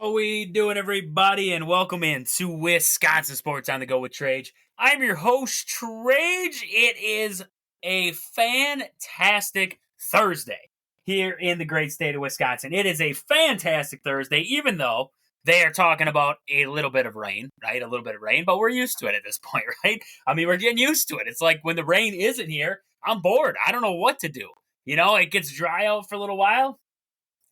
What we doing, everybody, and welcome in to Wisconsin Sports on the Go with Trage. I'm your host, Trage. It is a fantastic Thursday here in the great state of Wisconsin. It is a fantastic Thursday, even though they are talking about a little bit of rain, right? A little bit of rain, but we're used to it at this point, right? I mean, we're getting used to it. It's like when the rain isn't here, I'm bored. I don't know what to do. It gets dry out for a little while.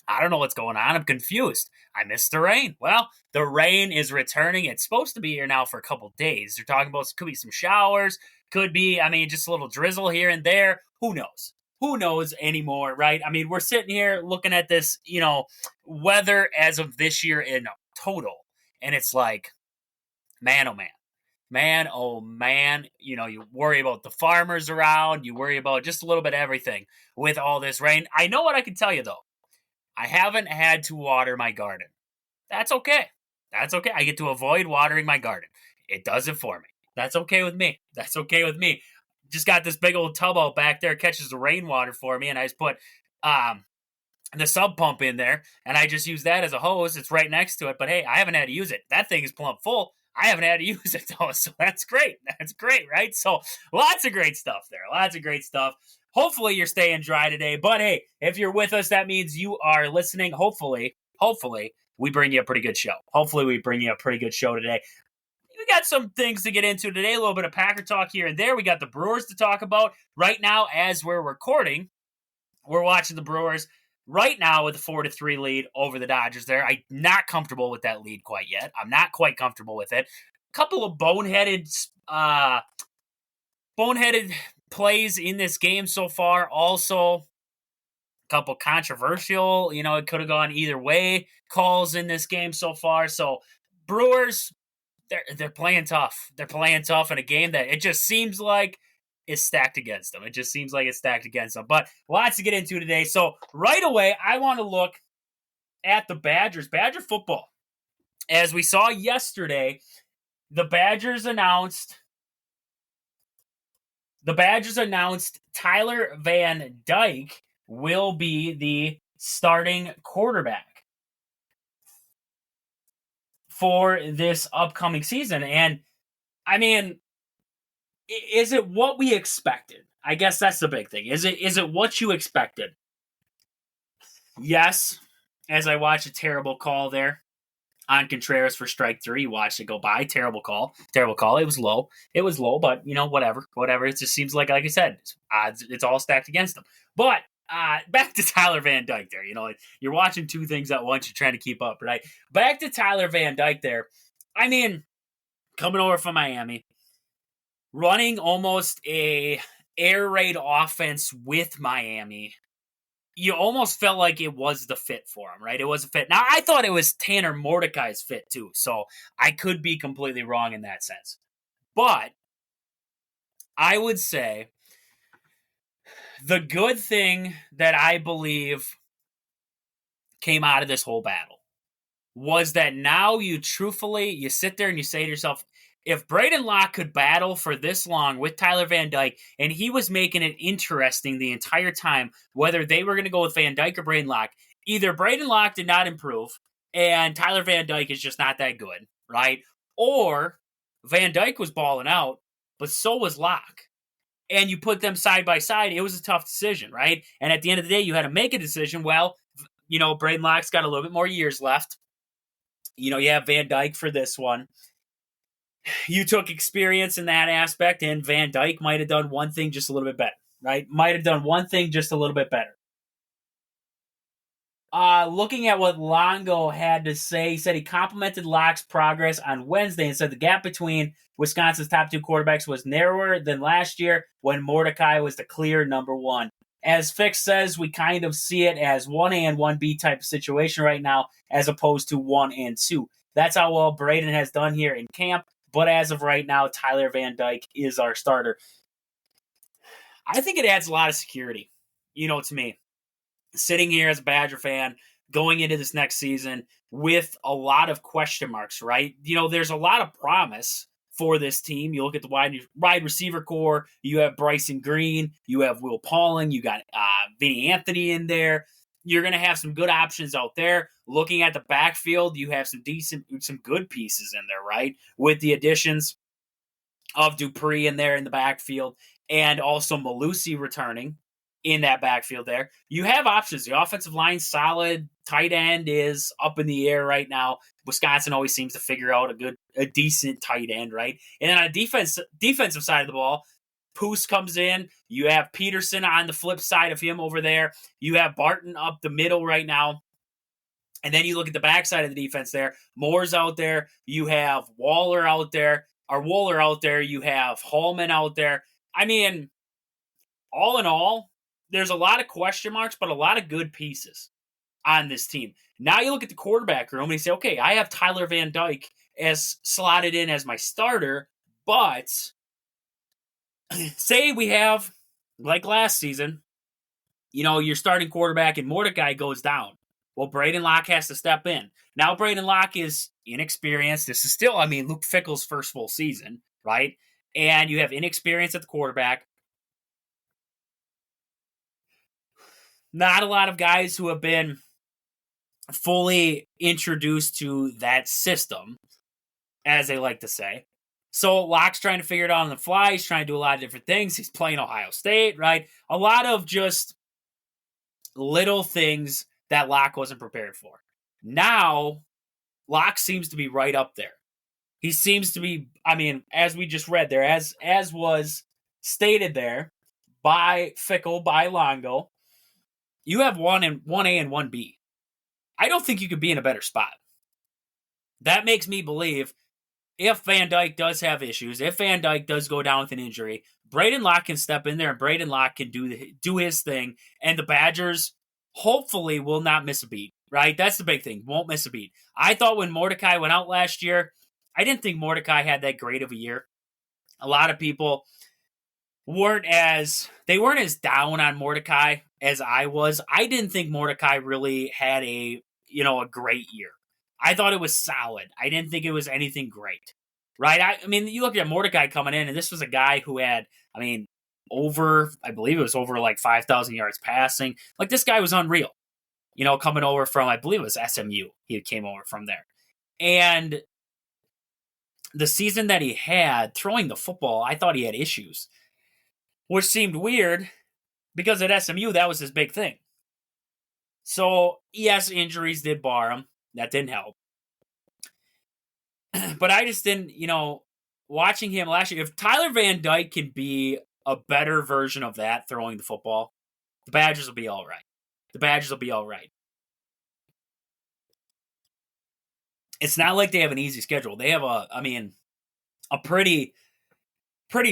I don't know what's going on. I'm confused. I missed the rain. Well, the rain is returning. It's supposed to be here now for a couple days. They're talking about could be some showers. Could be, just a little drizzle here and there. Who knows? Who knows anymore, right? I mean, we're sitting here looking at this, weather as of this year in total. And it's like, man, oh man. Man, oh man. You worry about the farmers around. You worry about just a little bit of everything with all this rain. I know what I can tell you, though. I haven't had to water my garden. That's okay. That's okay. I get to avoid watering my garden. It does it for me. That's okay with me. That's okay with me. Just got this big old tub out back there, catches the rainwater for me, and I just put the sub pump in there, and I just use that as a hose. It's right next to it, but hey, I haven't had to use it. That thing is plumb full. I haven't had to use it, though, so that's great. That's great, right? So lots of great stuff there. Lots of great stuff. Hopefully you're staying dry today. But hey, if you're with us, that means you are listening. Hopefully, we bring you a pretty good show. Hopefully we bring you a pretty good show today. We got some things to get into today, a little bit of Packer talk here and there. We got the Brewers to talk about. Right now, as we're recording, we're watching the Brewers right now with a 4-3 lead over the Dodgers there. I'm not comfortable with that lead quite yet. I'm not quite comfortable with it. A couple of boneheaded plays in this game so far. Also, a couple controversial, it could have gone either way calls in this game so far. So Brewers, they're playing tough. They're playing tough in a game that it just seems like is stacked against them. It just seems like it's stacked against them. But lots to get into today. So right away, I want to look at the Badgers. Badger football. As we saw yesterday, the Badgers announced Tyler Van Dyke will be the starting quarterback for this upcoming season. And, is it what we expected? I guess that's the big thing. Is it what you expected? Yes, as I watched a terrible call there on Contreras for strike 3. Watched it go by. Terrible call. It was low, but, whatever. It just seems like I said, odds, it's all stacked against them. But back to Tyler Van Dyke there. You're watching two things at once. You're trying to keep up, right? Back to Tyler Van Dyke there. Coming over from Miami, running almost a air raid offense with Miami, you almost felt like it was the fit for him, right? It was a fit. Now, I thought it was Tanner Mordecai's fit too, so I could be completely wrong in that sense. But I would say the good thing that I believe came out of this whole battle was that now you sit there and you say to yourself, if Braden Locke could battle for this long with Tyler Van Dyke, and he was making it interesting the entire time, whether they were going to go with Van Dyke or Braden Locke, either Braden Locke did not improve, and Tyler Van Dyke is just not that good, right? Or Van Dyke was balling out, but so was Locke. And you put them side by side, it was a tough decision, right? And at the end of the day, you had to make a decision. Well, Braden Locke's got a little bit more years left. You have Van Dyke for this one. You took experience in that aspect, and Van Dyke might have done one thing just a little bit better, right? Might have done one thing just a little bit better. Looking at what Longo had to say, he said he complimented Locke's progress on Wednesday and said the gap between Wisconsin's top two quarterbacks was narrower than last year when Mordecai was the clear number one. As Fix says, we kind of see it as 1A and 1B type of situation right now as opposed to 1 and 2. That's how well Braden has done here in camp. But as of right now, Tyler Van Dyke is our starter. I think it adds a lot of security, to me. Sitting here as a Badger fan, going into this next season with a lot of question marks, right? There's a lot of promise for this team. You look at the wide receiver core. You have Bryson Green. You have Will Pauling. You got Vinny Anthony in there. you're going to have some good options out there. Looking at the backfield, you have some good pieces in there, right? With the additions of Dupree in there in the backfield and also Malusi returning in that backfield there. You have options. The offensive line solid. Tight end is up in the air right now. Wisconsin always seems to figure out a decent tight end, right? And then on a defensive side of the ball, Poose comes in. You have Peterson on the flip side of him over there. You have Barton up the middle right now. And then you look at the backside of the defense there. Moore's out there. You have Waller out there. You have Hallman out there. I mean, all in all, there's a lot of question marks, but a lot of good pieces on this team. Now you look at the quarterback room and you say, okay, I have Tyler Van Dyke as slotted in as my starter, but say we have, like last season, your starting quarterback and Mordecai goes down. Well, Braden Locke has to step in. Now Braden Locke is inexperienced. This is still, Luke Fickell's first full season, right? And you have inexperience at the quarterback. Not a lot of guys who have been fully introduced to that system, as they like to say. So Locke's trying to figure it out on the fly. He's trying to do a lot of different things. He's playing Ohio State, right? A lot of just little things that Locke wasn't prepared for. Now, Locke seems to be right up there. He seems to be, as we just read there, as was stated there by Fickell, by Longo, you have 1A and 1B. I don't think you could be in a better spot. That makes me believe if Van Dyke does have issues, if Van Dyke does go down with an injury, Braden Locke can step in there and Braden Locke can do his thing, and the Badgers hopefully will not miss a beat, right? That's the big thing. Won't miss a beat. I thought when Mordecai went out last year, I didn't think Mordecai had that great of a year. A lot of people weren't as down on Mordecai as I was. I didn't think Mordecai really had a great year. I thought it was solid. I didn't think it was anything great, right? You look at Mordecai coming in, and this was a guy who had, I believe it was over like 5,000 yards passing. Like, this guy was unreal, coming over from, I believe it was SMU. He came over from there. And the season that he had throwing the football, I thought he had issues, which seemed weird because at SMU, that was his big thing. So, yes, injuries did bar him. That didn't help. But I just didn't, watching him last year, if Tyler Van Dyke can be a better version of that throwing the football, the Badgers will be all right. It's not like they have an easy schedule. They have a pretty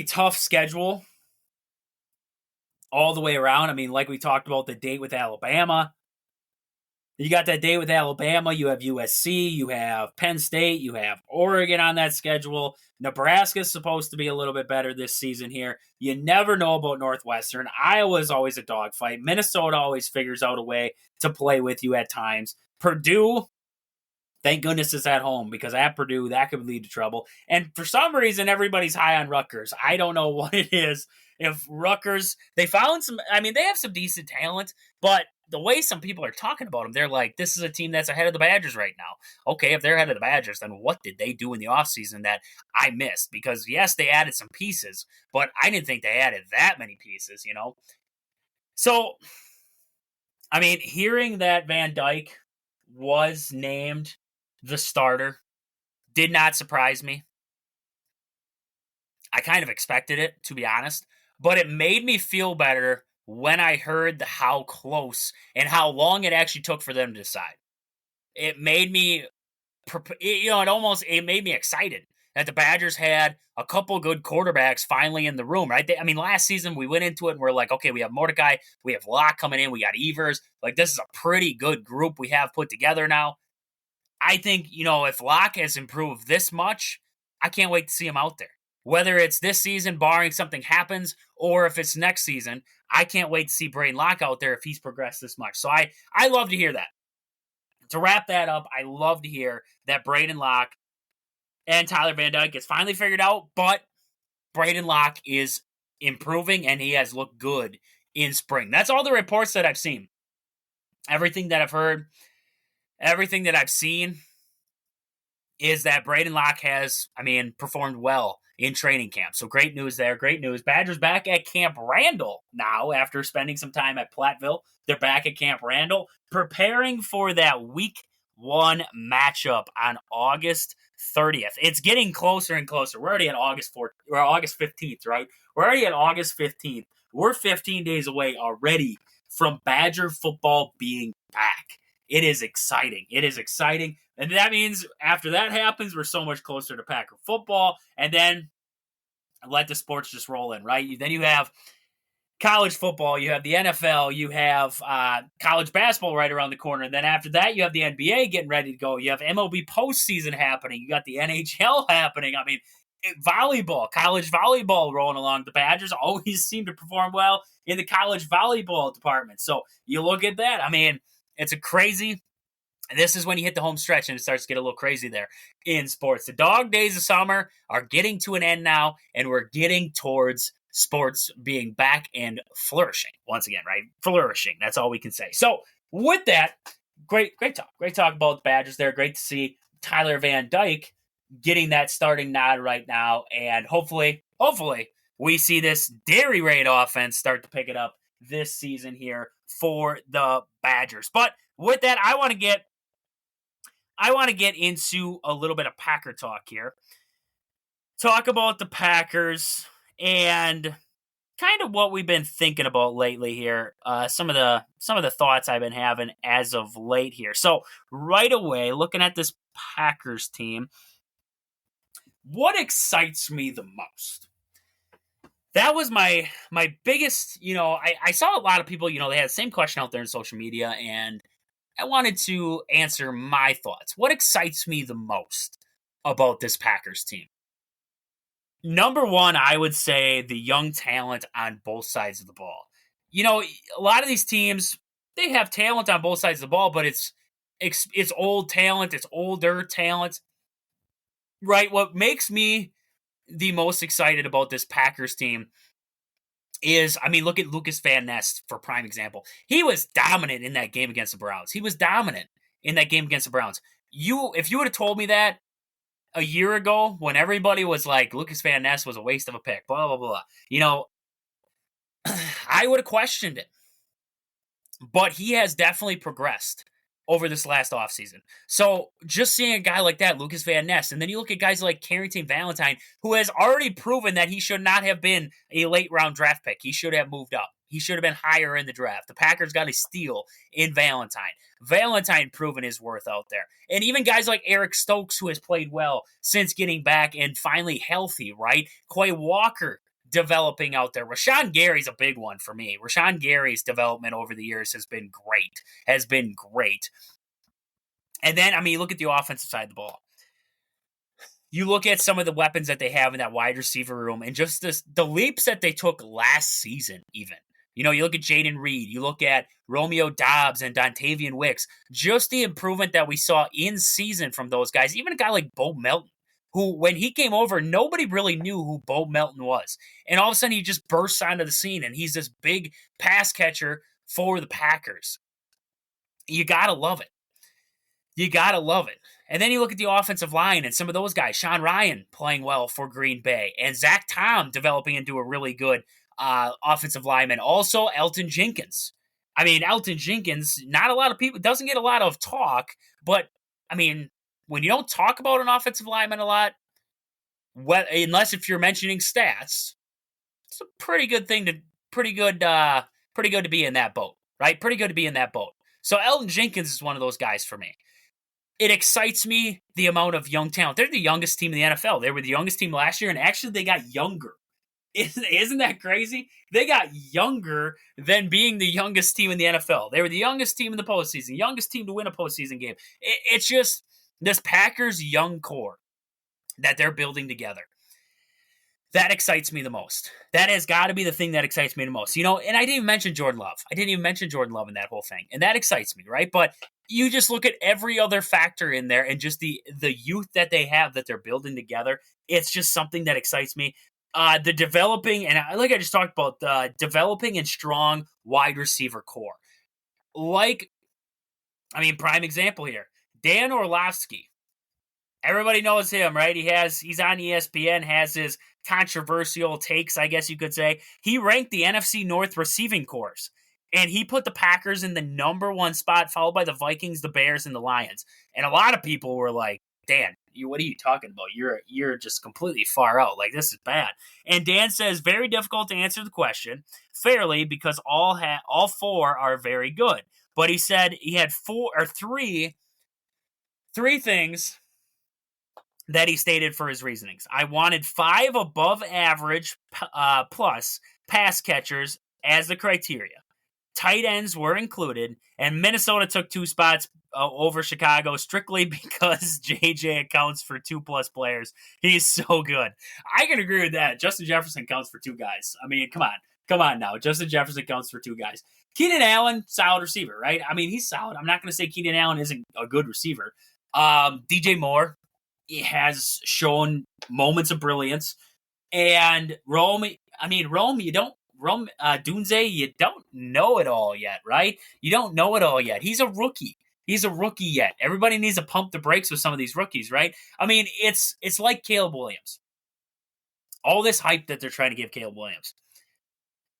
tough schedule all the way around. Like we talked about, the date with Alabama. You got that date with Alabama. You have USC. You have Penn State. You have Oregon on that schedule. Nebraska's supposed to be a little bit better this season here. You never know about Northwestern. Iowa's always a dogfight. Minnesota always figures out a way to play with you at times. Purdue, thank goodness it's at home, because at Purdue, that could lead to trouble. And for some reason, everybody's high on Rutgers. I don't know what it is. If Rutgers, they found some, they have some decent talent, but the way some people are talking about them, they're like, this is a team that's ahead of the Badgers right now. Okay, if they're ahead of the Badgers, then what did they do in the offseason that I missed? Because, yes, they added some pieces, but I didn't think they added that many pieces, So, hearing that Van Dyke was named the starter did not surprise me. I kind of expected it, to be honest, but it made me feel better when I heard how close and how long it actually took for them to decide. It made me, it made me excited that the Badgers had a couple good quarterbacks finally in the room, right? Last season we went into it and we're like, okay, we have Mordecai, we have Locke coming in, we got Evers. Like, this is a pretty good group we have put together now. I think, if Locke has improved this much, I can't wait to see him out there. Whether it's this season, barring something happens, or if it's next season, I can't wait to see Braden Locke out there if he's progressed this much. So I love to hear that. To wrap that up, I love to hear that Braden Locke and Tyler Van Dyke is finally figured out, but Braden Locke is improving and he has looked good in spring. That's all the reports that I've seen. Everything that I've heard, everything that I've seen is that Braden Locke has, performed well in training camp. So great news there. Great news. Badgers back at Camp Randall now after spending some time at Platteville. They're back at Camp Randall preparing for that week 1 matchup on August 30th. It's getting closer and closer. We're already at August 4th or August 15th, right? We're already at August 15th. We're 15 days away already from Badger football being back. It is exciting. It is exciting. And that means after that happens, we're so much closer to Packer football. And then let the sports just roll in, right? Then you have college football, you have the NFL, you have college basketball right around the corner. And then after that, you have the NBA getting ready to go. You have MLB postseason happening. You got the NHL happening. Volleyball, college volleyball rolling along. The Badgers always seem to perform well in the college volleyball department. So you look at that. It's a crazy. This is when you hit the home stretch and it starts to get a little crazy there in sports. The dog days of summer are getting to an end now, and we're getting towards sports being back and flourishing once again, right? Flourishing. That's all we can say. So with that, great talk. Great talk about the Badgers there. Great to see Tyler Van Dyke getting that starting nod right now. And hopefully we see this dairy raid offense start to pick it up this season here for the Badgers. But with that, I want to get into a little bit of Packer talk here. Talk about the Packers and kind of what we've been thinking about lately here. Some of the thoughts I've been having as of late here. So right away, looking at this Packers team, what excites me the most? That was my biggest, I saw a lot of people, they had the same question out there in social media, and I wanted to answer my thoughts. What excites me the most about this Packers team? Number one, I would say the young talent on both sides of the ball. A lot of these teams, they have talent on both sides of the ball, but it's old talent, it's older talent. Right? What makes me the most excited about this Packers team is, look at Lucas Van Ness for prime example. He was dominant in that game against the Browns. If you would have told me that a year ago when everybody was like, Lucas Van Ness was a waste of a pick, blah, blah, blah, I would have questioned it. But he has definitely progressed over this last offseason. So just seeing a guy like that, Lucas Van Ness, and then you look at guys like Kerry Valentine, who has already proven that he should not have been a late-round draft pick. He should have moved up. He should have been higher in the draft. The Packers got a steal in Valentine. Valentine proven his worth out there. And even guys like Eric Stokes, who has played well since getting back and finally healthy, right? Quay Walker developing out there. Rashawn Gary's a big one for me. Rashawn Gary's development over the years has been great. And then, look at the offensive side of the ball. You look at some of the weapons that they have in that wide receiver room and just the leaps that they took last season even. You look at Jaden Reed, you look at Romeo Dobbs and Dontavian Wicks, just the improvement that we saw in season from those guys. Even a guy like Bo Melton, who, when he came over, nobody really knew who Bo Melton was. And all of a sudden, he just bursts onto the scene, and he's this big pass catcher for the Packers. You got to love it. And then you look at the offensive line and some of those guys. Sean Ryan playing well for Green Bay. And Zach Tom developing into a really good offensive lineman. Also, Elton Jenkins. Elton Jenkins, not a lot of people, doesn't get a lot of talk, but, when you don't talk about an offensive lineman a lot, unless if you're mentioning stats, it's a pretty good to be in that boat, right? Pretty good to be in that boat. So Elton Jenkins is one of those guys for me. It excites me the amount of young talent. They're the youngest team in the NFL. They were the youngest team last year, and actually they got younger. Isn't that crazy? They got younger than being the youngest team in the NFL. They were the youngest team in the postseason, youngest team to win a postseason game. It's just this Packers young core that they're building together. That excites me the most. That has got to be the thing that excites me the most. And I didn't even mention Jordan Love. In that whole thing. And that excites me, right? But you just look at every other factor in there and just the youth that they have that they're building together. It's just something that excites me. The developing, and like I just talked about, the developing and strong wide receiver core. Like Prime example here. Dan Orlovsky. Everybody knows him, right? He's on ESPN, has his controversial takes, I guess you could say. He ranked the NFC North receiving corps, and he put the Packers in the number 1 spot, followed by the Vikings, the Bears, and the Lions. And a lot of people were like, Dan, what are you talking about? You're just completely far out. Like, this is bad. And Dan says, very difficult to answer the question fairly because all 4 are very good. But he said he had three things that he stated for his reasonings. I wanted 5 above average plus pass catchers as the criteria. Tight ends were included, and Minnesota took 2 spots over Chicago strictly because JJ accounts for 2+ players. He's so good. I can agree with that. Justin Jefferson counts for 2 guys. Come on now. Justin Jefferson counts for 2 guys. Keenan Allen, solid receiver, right? He's solid. I'm not going to say Keenan Allen isn't a good receiver. DJ Moore, he has shown moments of brilliance. And Dunze, you don't know it all yet, right? You don't know it all yet. He's a rookie. He's a rookie yet. Everybody needs to pump the brakes with some of these rookies, right? It's like Caleb Williams. All this hype that they're trying to give Caleb Williams.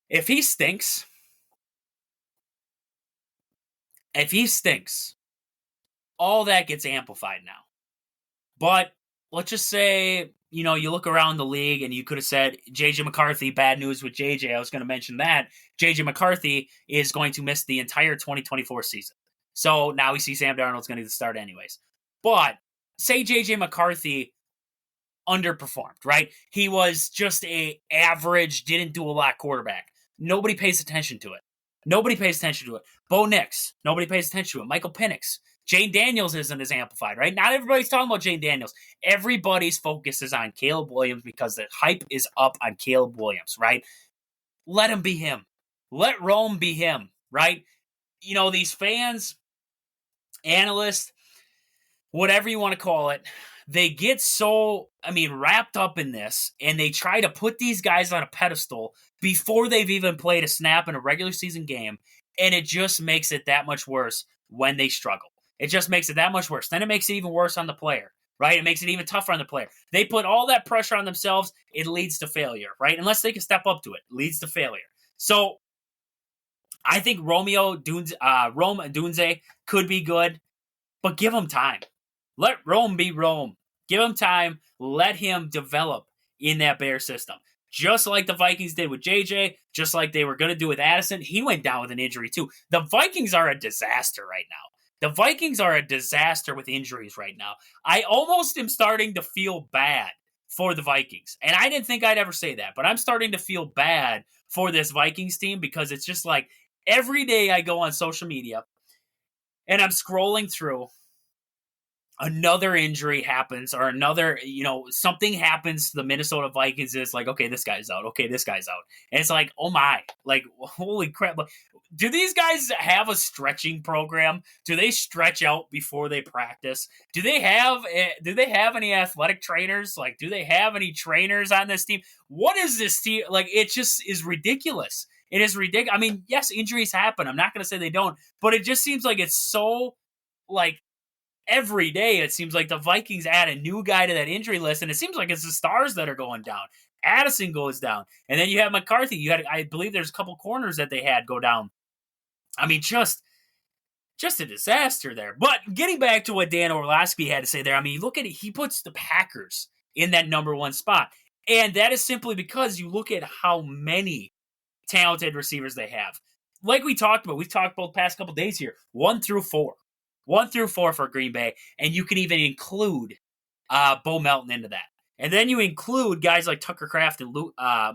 If he stinks, all that gets amplified now. But let's just say, you look around the league and you could have said J.J. McCarthy, bad news with J.J. I was going to mention that. J.J. McCarthy is going to miss the entire 2024 season. So now we see Sam Darnold's going to start anyways. But say J.J. McCarthy underperformed, right? He was just a average, didn't do a lot quarterback. Nobody pays attention to it. Bo Nix, nobody pays attention to it. Michael Penix. Jane Daniels isn't as amplified, right? Not everybody's talking about Jane Daniels. Everybody's focus is on Caleb Williams because the hype is up on Caleb Williams, right? Let him be him. Let Rome be him, right? These fans, analysts, whatever you want to call it, they get so, wrapped up in this, and they try to put these guys on a pedestal before they've even played a snap in a regular season game, and it just makes it that much worse when they struggle. It just makes it that much worse. Then it makes it even worse on the player, right? It makes it even tougher on the player. They put all that pressure on themselves, it leads to failure, right? Unless they can step up to it, leads to failure. So I think Rome Dunze could be good, but give him time. Let Rome be Rome. Give him time. Let him develop in that Bear system. Just like the Vikings did with JJ, just like they were going to do with Addison. He went down with an injury too. The Vikings are a disaster right now. The Vikings are a disaster with injuries right now. I almost am starting to feel bad for the Vikings. And I didn't think I'd ever say that, but I'm starting to feel bad for this Vikings team because it's just like every day I go on social media and I'm scrolling through, another injury happens or another, something happens to the Minnesota Vikings. It's like, okay, this guy's out. Okay, this guy's out. And it's like, oh my, like, holy crap. Do these guys have a stretching program? Do they stretch out before they practice? Do they have any athletic trainers? Like, do they have any trainers on this team? What is this team? Like, it just is ridiculous. It is ridiculous. Yes, injuries happen. I'm not going to say they don't, but it just seems like it's so, like, every day it seems like the Vikings add a new guy to that injury list, and it seems like it's the stars that are going down. Addison goes down, and then you have McCarthy. I believe there's a couple corners that they had go down. Just a disaster there. But getting back to what Dan Orlovsky had to say there, look at it. He puts the Packers in that number 1 spot, and that is simply because you look at how many talented receivers they have. Like we've talked about the past couple days here, 1 through 4. 1 through 4 for Green Bay, and you can even include Bo Melton into that. And then you include guys like Tucker Kraft and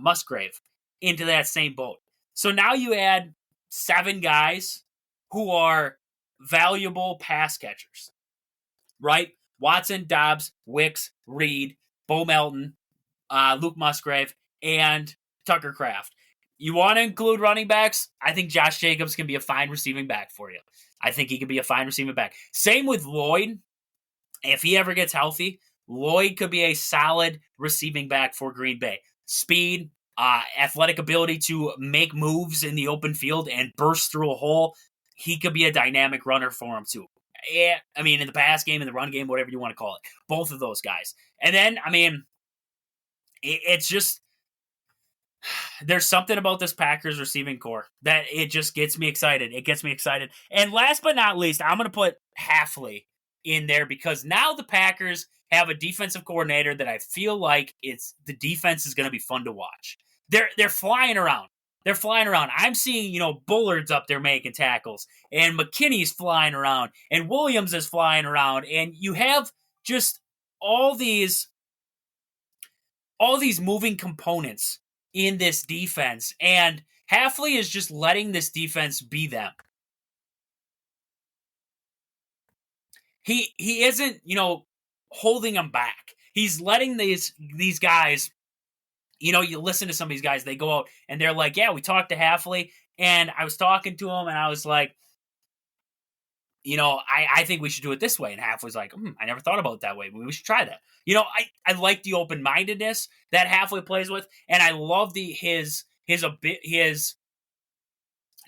Musgrave into that same boat. So now you add 7 guys who are valuable pass catchers, right? Watson, Dobbs, Wicks, Reed, Bo Melton, Luke Musgrave, and Tucker Kraft. You want to include running backs? I think Josh Jacobs can be a fine receiving back for you. I think he could be a fine receiving back. Same with Lloyd. If he ever gets healthy, Lloyd could be a solid receiving back for Green Bay. Speed, athletic ability to make moves in the open field and burst through a hole. he could be a dynamic runner for him too. Yeah, I mean, in the pass game, in the run game, whatever you want to call it, both of those guys. And then, I mean, it's just there's something about this Packers receiving core that it just gets me excited. It gets me excited. And last but not least, I'm going to put Halfley in there because now the Packers have a defensive coordinator that I feel like the defense is going to be fun to watch. They're flying around. They're flying around. I'm seeing, Bullard's up there making tackles, and McKinney's flying around, and Williams is flying around, and you have just all these moving components in this defense, and Halfley is just letting this defense be them. He isn't, holding them back. He's letting these guys, you listen to some of these guys, they go out and they're like, yeah, we talked to Halfley, and I was talking to him, and I was like, I think we should do it this way. And Halfley's like, I never thought about it that way. We should try that. I like the open-mindedness that Halfley plays with, and I love his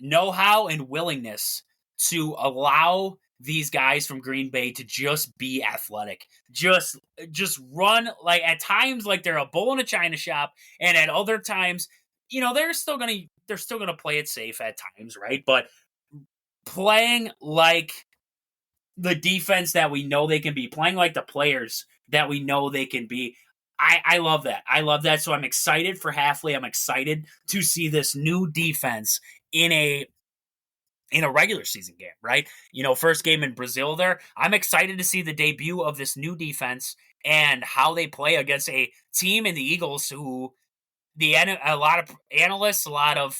know-how and willingness to allow these guys from Green Bay to just be athletic, just run like at times like they're a bull in a china shop, and at other times, they're still gonna play it safe at times, right? But playing like the defense that we know they can be, playing like the players that we know they can be. I love that. I love that. So I'm excited for Halfley. I'm excited to see this new defense in a regular season game, right? First game in Brazil there. I'm excited to see the debut of this new defense and how they play against a team in the Eagles who a lot of analysts, a lot of,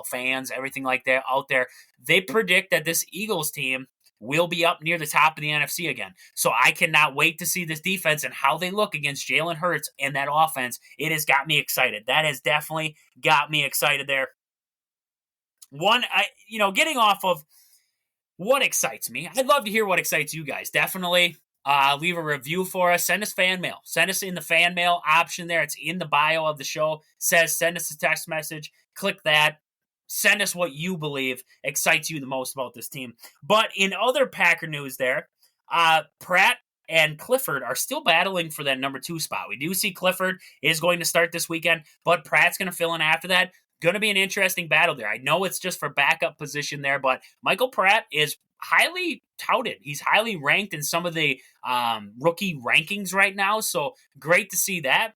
fans, everything like that out there, they predict that this Eagles team will be up near the top of the NFC again. So I cannot wait to see this defense and how they look against Jalen Hurts and that offense. It has got me excited. That has definitely got me excited there. Getting off of what excites me, I'd love to hear what excites you guys. Definitely leave a review for us. Send us fan mail. Send us in the fan mail option there. It's in the bio of the show. Says send us a text message. Click that. Send us what you believe excites you the most about this team. But in other Packer news there, Pratt and Clifford are still battling for that number 2 spot. We do see Clifford is going to start this weekend, but Pratt's going to fill in after that. Going to be an interesting battle there. I know it's just for backup position there, but Michael Pratt is highly touted. He's highly ranked in some of the rookie rankings right now, so great to see that.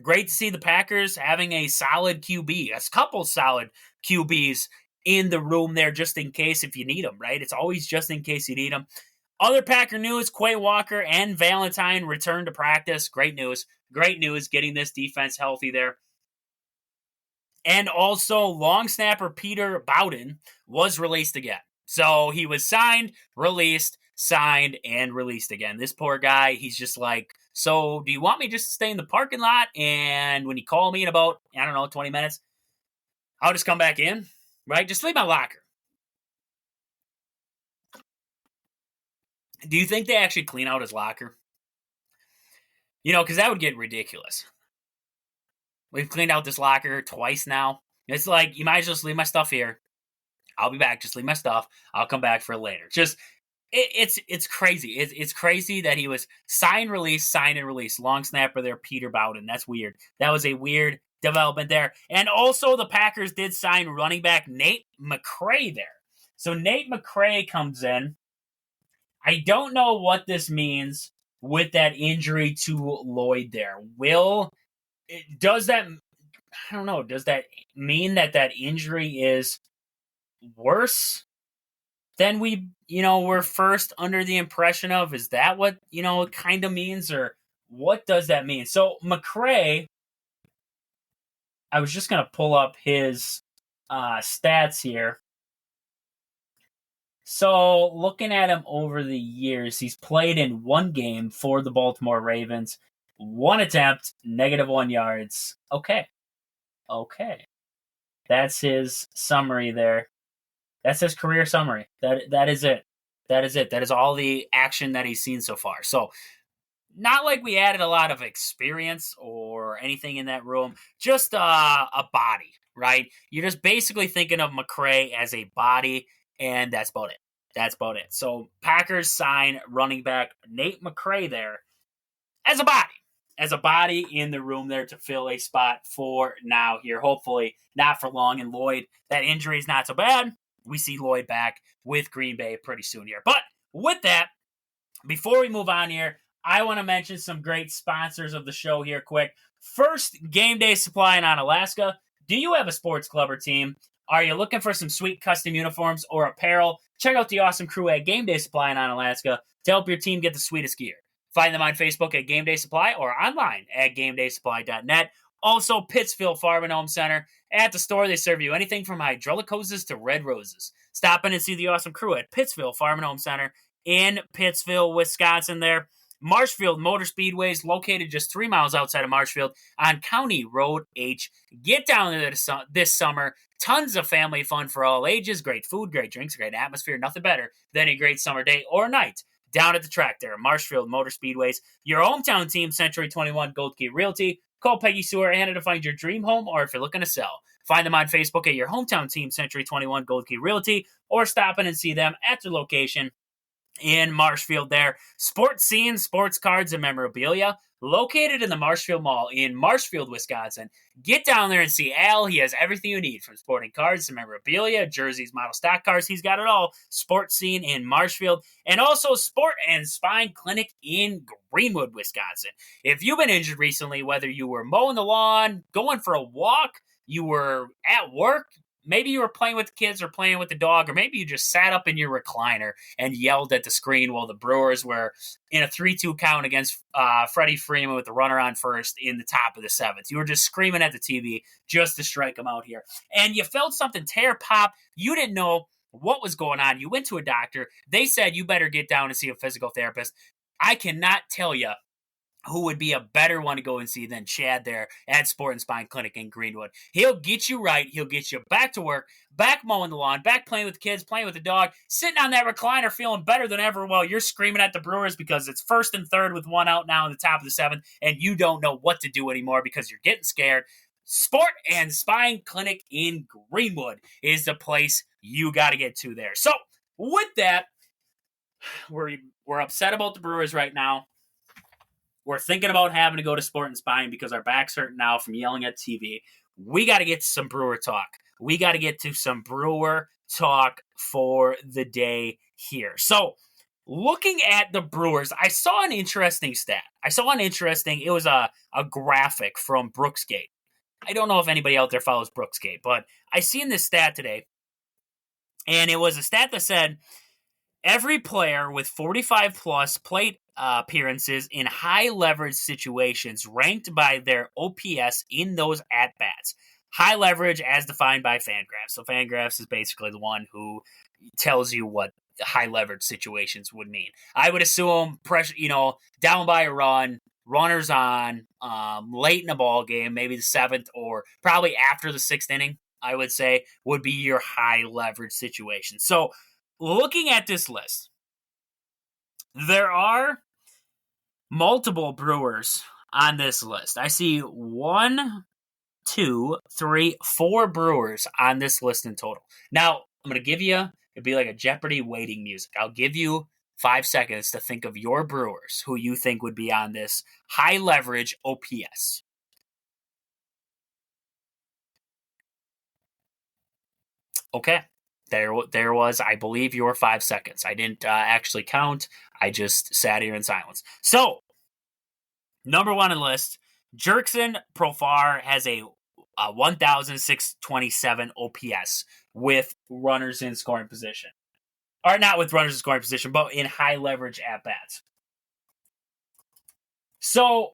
Great to see the Packers having a solid QB, a couple solid QBs in the room there just in case if you need them, right? It's always just in case you need them. Other Packer news, Quay Walker and Valentine return to practice. Great news. Great news getting this defense healthy there. And also, long snapper Peter Bowden was released again. So he was signed, released, signed, and released again. This poor guy, he's just like, so do you want me just to stay in the parking lot? And when you call me in about, 20 minutes, I'll just come back in, right? Just leave my locker. Do you think they actually clean out his locker? Because that would get ridiculous. We've cleaned out this locker twice now. It's like, you might as well just leave my stuff here. I'll be back. Just leave my stuff. I'll come back for it later. Just, it's crazy. It's crazy that he was sign, and release. Long snapper there, Peter Bowden. That's weird. That was a weird development there. And also, the Packers did sign running back Nate McCray there. So Nate McCray comes in. I don't know what this means with that injury to Lloyd there. Does that mean that injury is worse than we, were first under the impression of? Is that what, it kind of means, or what does that mean? So McCray, I was just going to pull up his stats here. So looking at him over the years, he's played in one game for the Baltimore Ravens. One attempt, -1 yards. Okay. That's his summary there. That's his career summary. That is it. That is all the action that he's seen so far. So, not like we added a lot of experience or anything in that room. Just a body, right? You're just basically thinking of McCray as a body, and that's about it. That's about it. So Packers sign running back Nate McCray there as a body in the room there to fill a spot for now here. Hopefully not for long. And Lloyd, that injury is not so bad. We see Lloyd back with Green Bay pretty soon here. But with that, before we move on here, I want to mention some great sponsors of the show here quick. First, Game Day Supply in Alaska. Do you have a sports club or team? Are you looking for some sweet custom uniforms or apparel? Check out the awesome crew at Game Day Supply in Alaska to help your team get the sweetest gear. Find them on Facebook at Game Day Supply or online at GameDaySupply.net. Also, Pittsfield Farm and Home Center. At the store, they serve you anything from hydraulic hoses to red roses. Stop in and see the awesome crew at Pittsfield Farm and Home Center in Pittsfield, Wisconsin there. Marshfield Motor Speedways, located just 3 miles outside of Marshfield on County Road H. Get down there this summer. Tons of family fun for all ages. Great food, great drinks, great atmosphere. Nothing better than a great summer day or night down at the track there. Marshfield Motor Speedways. Your hometown team, Century 21 Gold Key Realty. Call Peggy Sue or Anna to find your dream home or if you're looking to sell. Find them on Facebook at your hometown team, Century 21 Gold Key Realty, or stop in and see them at their location in Marshfield there. Sports Scene, sports cards, and memorabilia, located in the Marshfield Mall in Marshfield, Wisconsin. Get down there and see Al. He has everything you need, from sporting cards to memorabilia, jerseys, model stock cars. He's got it all. Sports Scene in Marshfield. And also Sport and Spine Clinic in Greenwood, Wisconsin. If you've been injured recently, whether you were mowing the lawn, going for a walk, you were at work, maybe you were playing with the kids or playing with the dog, or maybe you just sat up in your recliner and yelled at the screen while the Brewers were in a 3-2 count against Freddie Freeman with the runner on first in the top of the seventh. You were just screaming at the TV just to strike them out here. And you felt something tear pop. You didn't know what was going on. You went to a doctor. They said you better get down and see a physical therapist. I cannot tell you who would be a better one to go and see than Chad there at Sport and Spine Clinic in Greenwood. He'll get you right. He'll get you back to work, back mowing the lawn, back playing with the kids, playing with the dog, sitting on that recliner feeling better than ever while you're screaming at the Brewers because it's 1st and 3rd with one out now in the top of the 7th, and you don't know what to do anymore because you're getting scared. Sport and Spine Clinic in Greenwood is the place you got to get to there. So, with that, we're upset about the Brewers right now. We're thinking about having to go to Sport and Spine because our back's hurting now from yelling at TV. We got to get to some Brewer talk. We got to get to some Brewer talk for the day here. So, looking at the Brewers, I saw an interesting stat. It was a graphic from Brooksgate. I don't know if anybody out there follows Brooksgate, but I seen this stat today, and it was a stat that said every player with 45-plus plate appearances in high-leverage situations ranked by their OPS in those at-bats. High leverage as defined by Fangraphs. So Fangraphs is basically the one who tells you what high-leverage situations would mean. I would assume pressure, down by a run, runners on, late in a ball game, maybe the 7th or probably after the 6th inning, I would say, would be your high-leverage situation. So looking at this list, there are multiple Brewers on this list. I see 1, 2, 3, 4 Brewers on this list in total. Now, I'm going to give you, it'd be like a Jeopardy waiting music. I'll give you 5 seconds to think of your Brewers who you think would be on this high leverage OPS. Okay. There was, I believe, your 5 seconds. I didn't actually count. I just sat here in silence. So, number 1 on the list, Jurickson Profar has a 1,627 OPS with runners in scoring position. Or not with runners in scoring position, but in high leverage at-bats. So,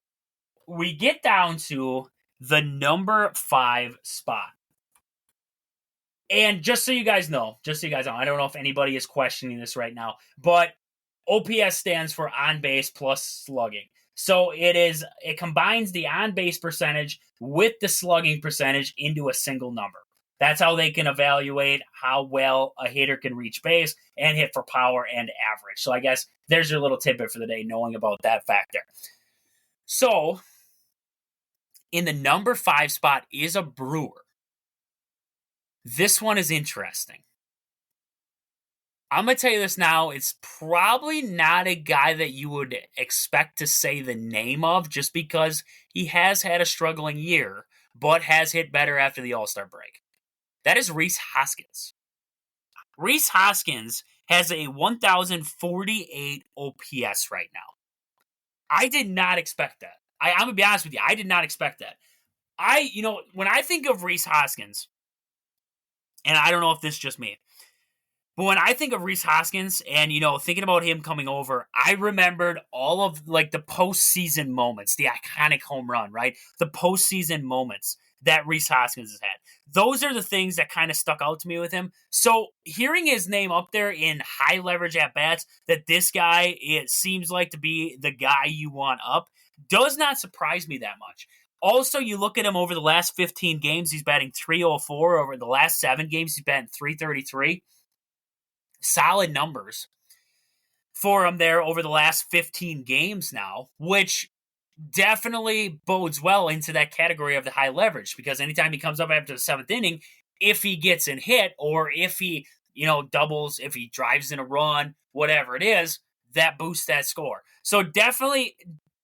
we get down to the number 5 spot. And just so you guys know, I don't know if anybody is questioning this right now, but OPS stands for on base plus slugging. So it combines the on base percentage with the slugging percentage into a single number. That's how they can evaluate how well a hitter can reach base and hit for power and average. So I guess there's your little tidbit for the day, knowing about that factor. So, in the number 5 spot is a Brewer. This one is interesting. I'm going to tell you this now. It's probably not a guy that you would expect to say the name of just because he has had a struggling year, but has hit better after the All-Star break. That is Rhys Hoskins. Rhys Hoskins has a 1,048 OPS right now. I did not expect that. I'm going to be honest with you. I did not expect that. When I think of Rhys Hoskins, and I don't know if this is just me, but when I think of Rhys Hoskins and, thinking about him coming over, I remembered all of, the postseason moments, the iconic home run, right? The postseason moments that Rhys Hoskins has had. Those are the things that kind of stuck out to me with him. So hearing his name up there in high leverage at-bats, that this guy, it seems like to be the guy you want up, does not surprise me that much. Also, you look at him over the last 15 games, he's batting .304. Over the last 7 games, he's batting .333. Solid numbers for him there over the last 15 games now, which definitely bodes well into that category of the high leverage, because anytime he comes up after the 7th inning, if he gets in hit or if he, doubles, if he drives in a run, whatever it is, that boosts that score. So definitely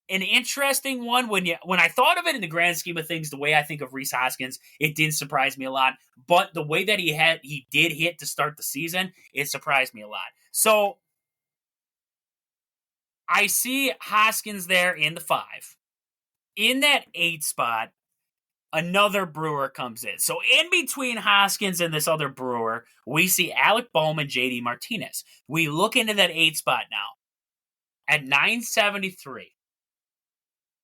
an interesting one. When I thought of it in the grand scheme of things, the way I think of Rhys Hoskins, it didn't surprise me a lot. But the way that he did hit to start the season, it surprised me a lot. So I see Hoskins there in the 5. In that 8 spot, another Brewer comes in. So in between Hoskins and this other Brewer, we see Alec Bohm and JD Martinez. We look into that 8 spot now. At 973.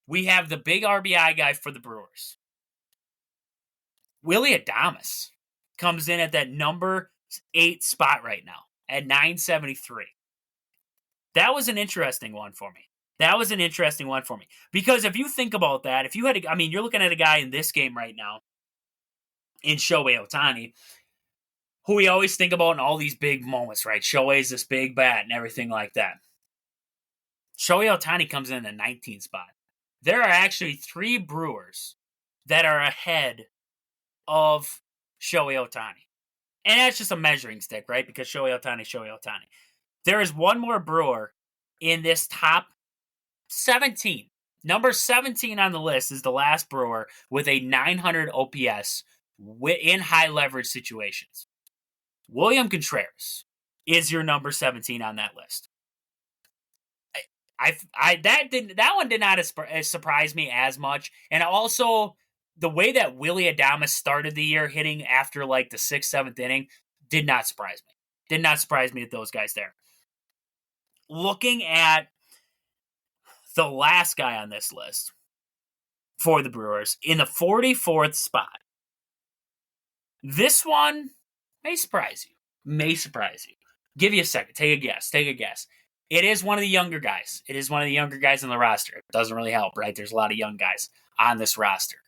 We have the big RBI guy for the Brewers. Willy Adames comes in at that number 8 spot right now at 973. That was an interesting one for me. Because if you think about that, if you had you're looking at a guy in this game right now in Shohei Ohtani, who we always think about in all these big moments, right? Shohei's this big bat and everything like that. Shohei Ohtani comes in the 19th spot. There are actually 3 Brewers that are ahead of Shohei Ohtani. And that's just a measuring stick, right? Because Shohei Ohtani. There is one more Brewer in this top 17. Number 17 on the list is the last Brewer with a 900 OPS in high leverage situations. William Contreras is your number 17 on that list. That one did not surprise me as much, and also the way that Willy Adames started the year, hitting after the 6th, 7th inning, did not surprise me. Did not surprise me with those guys there. Looking at the last guy on this list for the Brewers in the 44th spot, this one may surprise you. Give you a second. Take a guess. It is one of the younger guys. On the roster. It doesn't really help, right? There's a lot of young guys on this roster.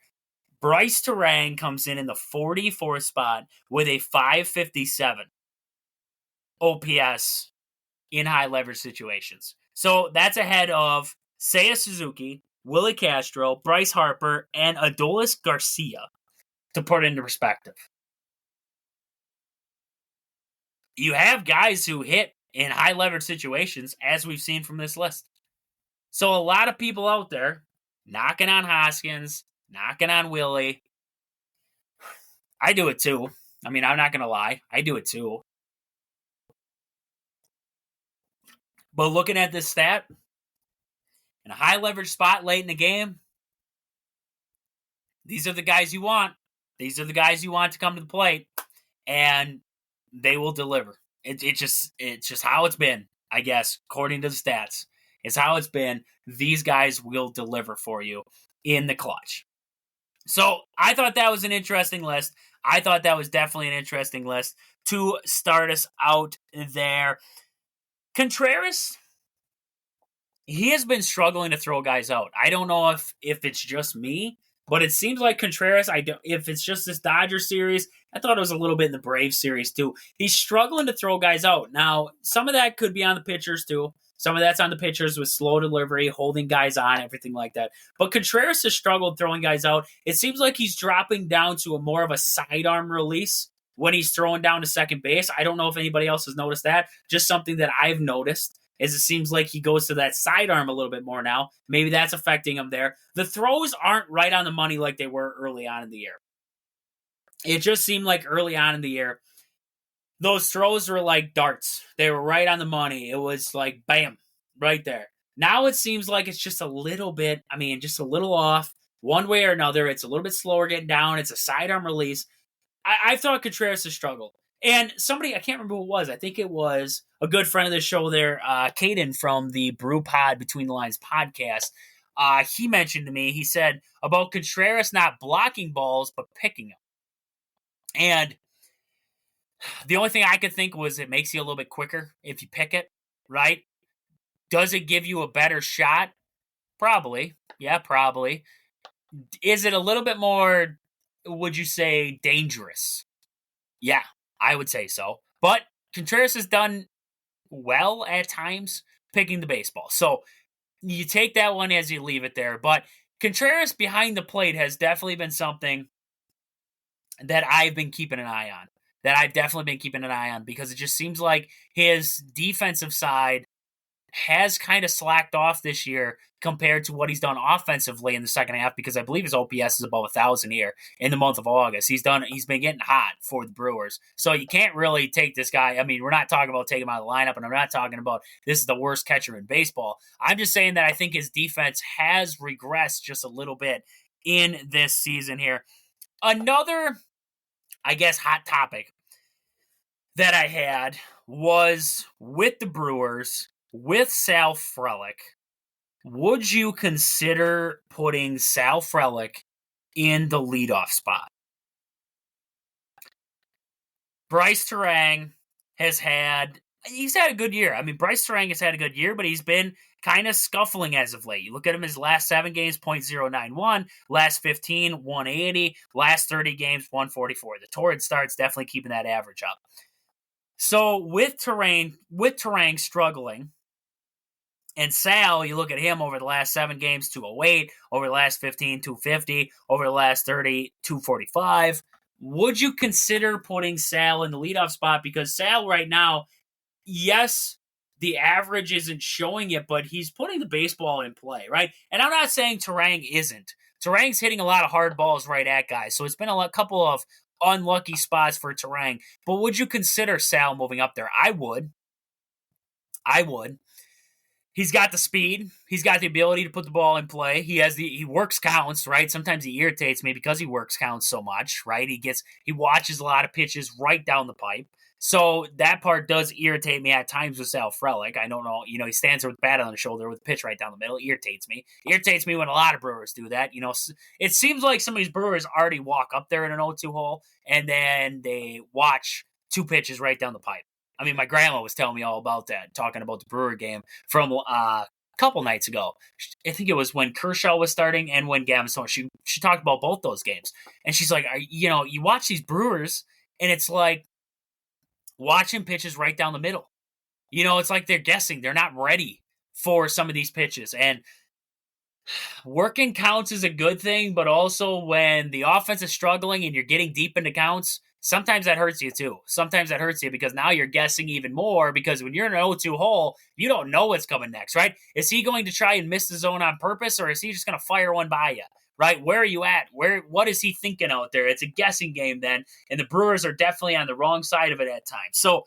Bryce Terang comes in the 44th spot with a 557 OPS in high leverage situations. So that's ahead of Seiya Suzuki, Willie Castro, Bryce Harper, and Adolis Garcia, to put it into perspective. You have guys who hit in high leverage situations, as we've seen from this list. So a lot of people out there knocking on Hoskins, knocking on Willie. I do it too. I'm not going to lie. I do it too. But looking at this stat, in a high leverage spot late in the game, these are the guys you want. These are the guys you want to come to the plate, and they will deliver. It's just how it's been, I guess, according to the stats. It's how it's been. These guys will deliver for you in the clutch. So I thought that was an interesting list. I thought that was definitely an interesting list to start us out there. Contreras, he has been struggling to throw guys out. I don't know if it's just me, but it seems like Contreras, if it's just this Dodger series, I thought it was a little bit in the Braves series too. He's struggling to throw guys out. Now, some of that could be on the pitchers too. Some of that's on the pitchers with slow delivery, holding guys on, everything like that. But Contreras has struggled throwing guys out. It seems like he's dropping down to more of a sidearm release when he's throwing down to second base. I don't know if anybody else has noticed that. Just something that I've noticed is it seems like he goes to that sidearm a little bit more now. Maybe that's affecting him there. The throws aren't right on the money like they were early on in the year. It just seemed like early on in the year, those throws were like darts. They were right on the money. It was like, bam, right there. Now it seems like it's just a little bit, just a little off. One way or another, it's a little bit slower getting down. It's a sidearm release. I thought Contreras has struggled. And somebody, I can't remember who it was. I think it was a good friend of the show there, Caden from the Brew Pod Between the Lines podcast. He mentioned to me, he said about Contreras not blocking balls, but picking them. And the only thing I could think was it makes you a little bit quicker if you pick it, right? Does it give you a better shot? Probably. Yeah, probably. Is it a little bit more, would you say, dangerous? Yeah, I would say so. But Contreras has done well at times picking the baseball. So you take that one as you leave it there. But Contreras behind the plate has definitely been something that I've been keeping an eye on. Because it just seems like his defensive side has kind of slacked off this year compared to what he's done offensively in the second half, because I believe his OPS is above 1,000 here in the month of August. He's been getting hot for the Brewers. So you can't really take this guy. We're not talking about taking him out of the lineup, and I'm not talking about this is the worst catcher in baseball. I'm just saying that I think his defense has regressed just a little bit in this season here. Another, I guess, hot topic that I had was with the Brewers, with Sal Frelick. Would you consider putting Sal Frelick in the leadoff spot? Bryce Terang he's had a good year. Bryce Terang has had a good year, but he's been kind of scuffling as of late. You look at him, his last 7 games, .091, last 15, 180, last 30 games, 144. The torrid start's definitely keeping that average up. So with Terang struggling, and Sal, you look at him over the last 7 games, 208, over the last 15, 250, over the last 30, 245. Would you consider putting Sal in the leadoff spot? Because Sal right now, yes, the average isn't showing it, but he's putting the baseball in play, right? And I'm not saying Terang isn't. Terang's hitting a lot of hard balls right at guys, so it's been a couple of unlucky spots for Terang. But would you consider Sal moving up there? I would. He's got the speed. He's got the ability to put the ball in play. He works counts, right? Sometimes he irritates me because he works counts so much, right? He watches a lot of pitches right down the pipe. So that part does irritate me at times with Sal Frelick. I don't know, he stands there with the bat on the shoulder with a pitch right down the middle. It irritates me. Irritates me when a lot of Brewers do that. It seems like some of these Brewers already walk up there in an 0-2 hole and then they watch 2 pitches right down the pipe. My grandma was telling me all about that, talking about the Brewer game from a couple nights ago. I think it was when Kershaw was starting and when Gavin Stone. She talked about both those games. And she's like, you watch these Brewers, and it's like watching pitches right down the middle. It's like they're guessing. They're not ready for some of these pitches. And working counts is a good thing, but also when the offense is struggling and you're getting deep into counts, sometimes that hurts you too. Sometimes that hurts you because now you're guessing even more, because when you're in an 0-2 hole, you don't know what's coming next, right? Is he going to try and miss the zone on purpose, or is he just going to fire one by you, right? Where are you at? What is he thinking out there? It's a guessing game then, and the Brewers are definitely on the wrong side of it at times. So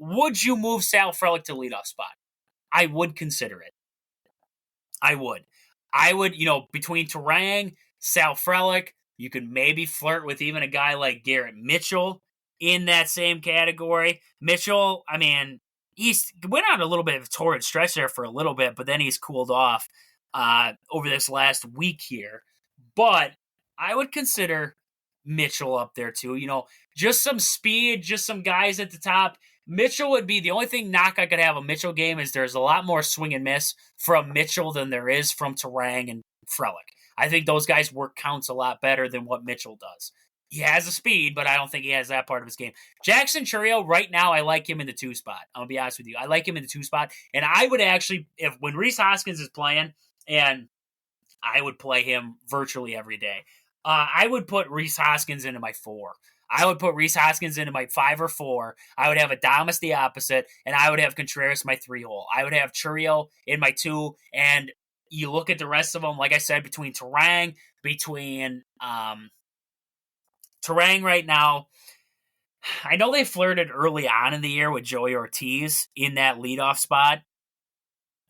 would you move Sal Frelick to leadoff spot? I would consider it. I would, between Terang, Sal Frelick, you could maybe flirt with even a guy like Garrett Mitchell in that same category. Mitchell, he's went on a little bit of a torrid stretch there for a little bit, but then he's cooled off over this last week here. But I would consider Mitchell up there too. Just some speed, just some guys at the top. Mitchell would be the only thing knock I could have a Mitchell game is there's a lot more swing and miss from Mitchell than there is from Terang and Frelick. I think those guys work counts a lot better than what Mitchell does. He has the speed, but I don't think he has that part of his game. Jackson Chourio, right now, I like him in the 2 spot. I'm going to be honest with you. I like him in the 2 spot. And I would actually, when Rhys Hoskins is playing, and I would play him virtually every day, I would put Rhys Hoskins into my 4. I would put Rhys Hoskins into my 5 or 4. I would have Adames the opposite, and I would have Contreras my 3-hole. I would have Chourio in my 2, and you look at the rest of them, like I said, between Terang right now. I know they flirted early on in the year with Joey Ortiz in that leadoff spot.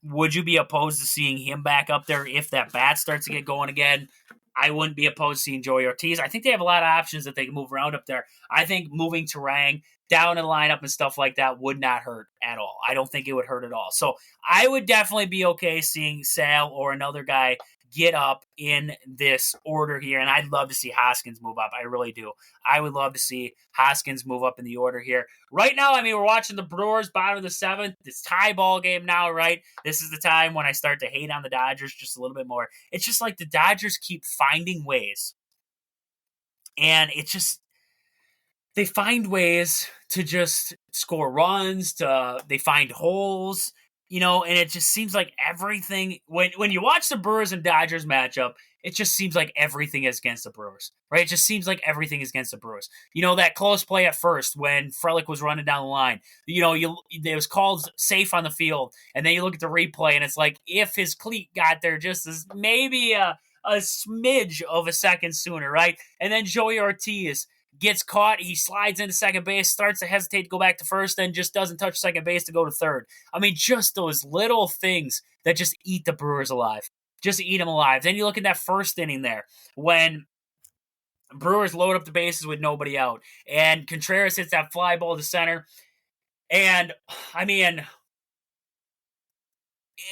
Would you be opposed to seeing him back up there if that bat starts to get going again? I wouldn't be opposed to seeing Joey Ortiz. I think they have a lot of options that they can move around up there. I think moving Terang down in the lineup and stuff like that would not hurt at all. I don't think it would hurt at all. So I would definitely be okay seeing Sal or another guy get up in this order here, and I'd love to see Hoskins move up. I really do. I would love to see Hoskins move up in the order here. Right now, I mean, we're watching the Brewers, bottom of the 7th. It's tie ball game now, right? This is the time when I start to hate on the Dodgers just a little bit more. It's just like the Dodgers keep finding ways, and it's just they find ways to just score runs, they find holes, and it just seems like everything, when you watch the Brewers and Dodgers matchup, it just seems like everything is against the Brewers, right? It just seems like everything is against the Brewers. That close play at first when Frelick was running down the line, it was called safe on the field, and then you look at the replay, and it's like if his cleat got there just as maybe a smidge of a second sooner, right? And then Joey Ortiz gets caught, he slides into second base, starts to hesitate to go back to first, then just doesn't touch second base to go to third. I mean, just those little things that just eat the Brewers alive. Just eat them alive. Then you look at that first inning there when Brewers load up the bases with nobody out, and Contreras hits that fly ball to center. And, I mean,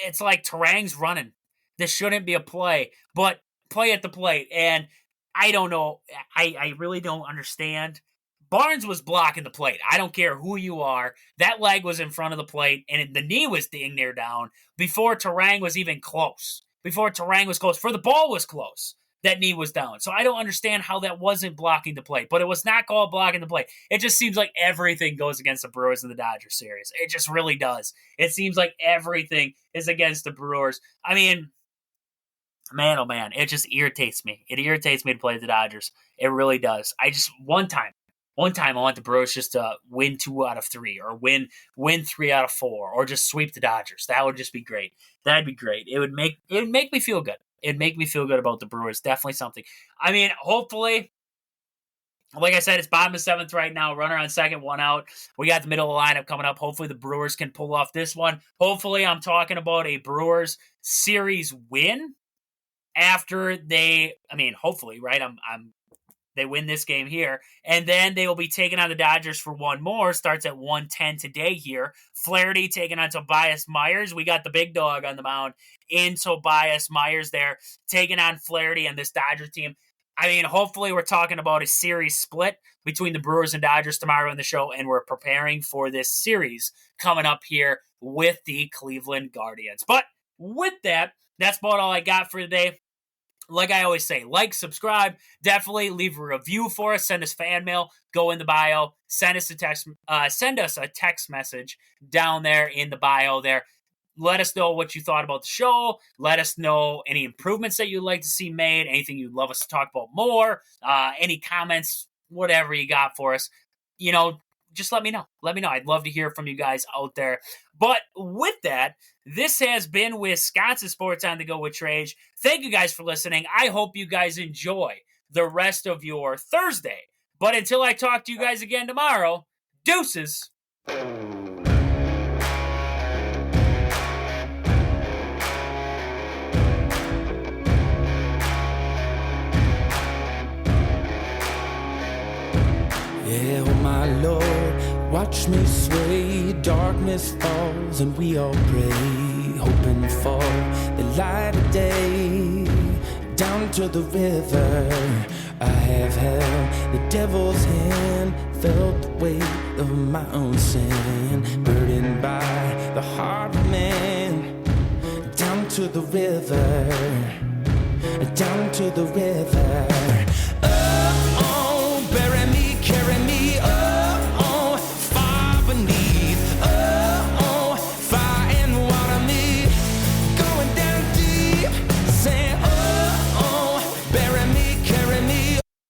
it's like Terang's running. This shouldn't be a play, but play at the plate. And I don't know. I really don't understand. Barnes was blocking the plate. I don't care who you are. That leg was in front of the plate, and the knee was dang near down before Terang was even close. For the ball was close, that knee was down. So I don't understand how that wasn't blocking the plate, but it was not called blocking the plate. It just seems like everything goes against the Brewers in the Dodgers series. It just really does. It seems like everything is against the Brewers. I mean, man, oh man, it just irritates me. It irritates me to play the Dodgers. It really does. One time I want the Brewers just to win 2 out of 3 or win 3 out of 4 or just sweep the Dodgers. That would just be great. That'd be great. It would make me feel good. It'd make me feel good about the Brewers. Definitely something. I mean, hopefully, like I said, it's bottom of 7th right now. Runner on second, 1 out. We got the middle of the lineup coming up. Hopefully the Brewers can pull off this one. Hopefully I'm talking about a Brewers series win. After hopefully, right? They win this game here, and then they will be taking on the Dodgers for one more. Starts at 1:10 today here. Flaherty taking on Tobias Myers. We got the big dog on the mound in Tobias Myers there, taking on Flaherty and this Dodger team. I mean, hopefully we're talking about a series split between the Brewers and Dodgers tomorrow in the show, and we're preparing for this series coming up here with the Cleveland Guardians. But with that, that's about all I got for today. Like I always say, like, subscribe, definitely leave a review for us, send us fan mail, go in the bio, send us a text message down there in the bio there. Let us know what you thought about the show. Let us know any improvements that you'd like to see made, anything you'd love us to talk about more, any comments, whatever you got for us. Just let me know. I'd love to hear from you guys out there. But with that, this has been Wisconsin Sports on the Go with Trage. Thank you guys for listening. I hope you guys enjoy the rest of your Thursday. But until I talk to you guys again tomorrow, deuces. Yeah, oh my Lord, watch me sway. Darkness falls and we all pray, hoping for the light of day. Down to the river, I have held the devil's hand, felt the weight of my own sin, burdened by the heart of man. Down to the river, down to the river. Oh.